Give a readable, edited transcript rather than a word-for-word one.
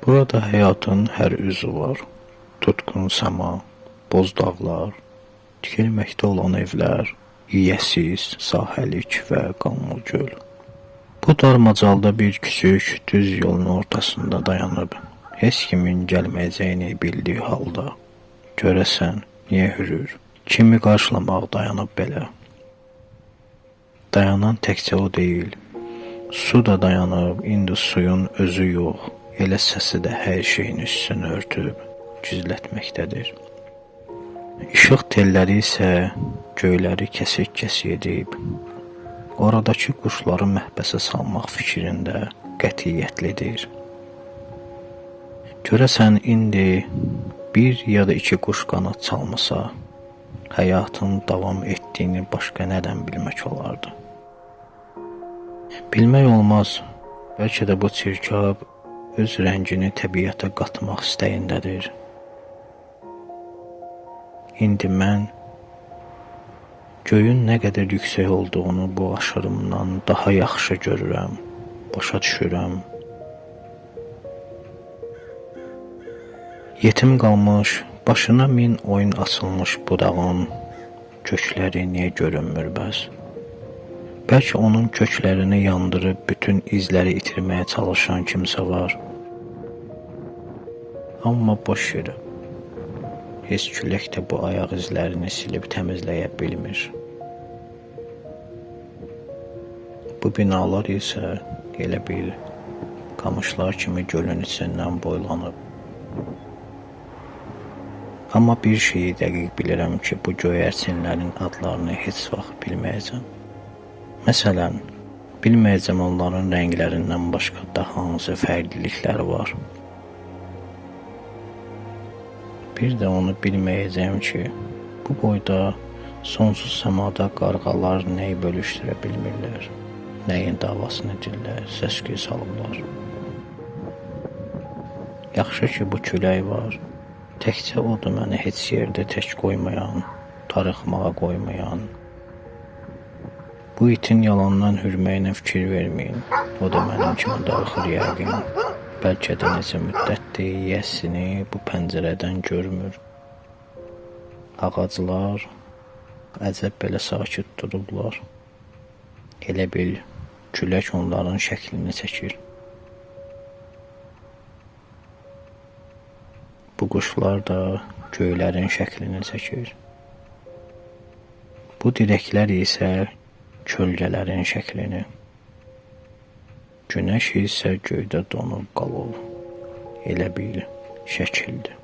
Burada həyatın hər üzü var. Tutqun səma, boz dağlar, tikilməkdə olan evlər, yiyəsiz sahəlik və qanlı göl. Bu darmacalda bir küçük düz yolun ortasında dayanıb, heç kimin gəlməyəcəyini bildiyi halda. Görəsən, niyə hürür? Kimi qarşılamaq dayanıb belə? Dayanan təkcə o deyil, su da dayanıb, indi suyun özü yox, elə səsi də hər şeyin üstünü örtüb, gizlətməkdədir. İşıq telləri isə göyləri kəsik-kəsik edib, oradakı quşları məhbəsə salmaq fikrində qətiyyətlidir. Görəsən, indi bir ya da iki quş qanad çalmasa, həyatın davam etdiyini başqa nədən bilmək olardı? Bilmək olmaz, bəlkə də bu çirkab öz rəngini təbiətə qatmaq istəyindədir. İndi mən göyün nə qədər yüksək olduğunu bu aşırımdan daha yaxşı görürəm, başa düşürəm. Yetim qalmış, başına min oyun açılmış budağın kökləri niyə görünmür bəs? Bəlkə onun köklərini yandırıb bütün izləri itirməyə çalışan kimsə var. Amma boş yerə. Heç külək də bu ayaq izlərini silib təmizləyə bilmir. Bu binalar isə elə bil qamışlar kimi gölün içindən boylanıb. Amma bir şeyi dəqiq bilirəm ki, bu göyərçinlərin adlarını heç vaxt bilməyəcəm. Məsələn, bilməyəcəm onların rənglərindən başqa da hansı fərqlilikləri var. Bir də onu bilməyəcəm ki, bu boyda sonsuz səmada qarğalar nəyi bölüşdürə bilmirlər, nəyin davasını edirlər, səs-küy salıblar. Yaxşı ki, bu külək var, təkcə odur məni heç yerdə tək qoymayan, darıxmağa qoymayan. Bu itin yalandan hürməyinə fikir verməyin, o da mənim kimi darıxır yəqin. Bəlkə də necə müddətdir yiyəsini bu pəncərədən görmür. Ağaclar əcəb belə sakit durublar. Elə bil külək onların şəklini çəkir. Bu quşlar da göylərin şəklini çəkir. Bu dirəklər isə kölgələrin şəklini. Günəş isə göydə donub qalıb, elə bil şəkildir.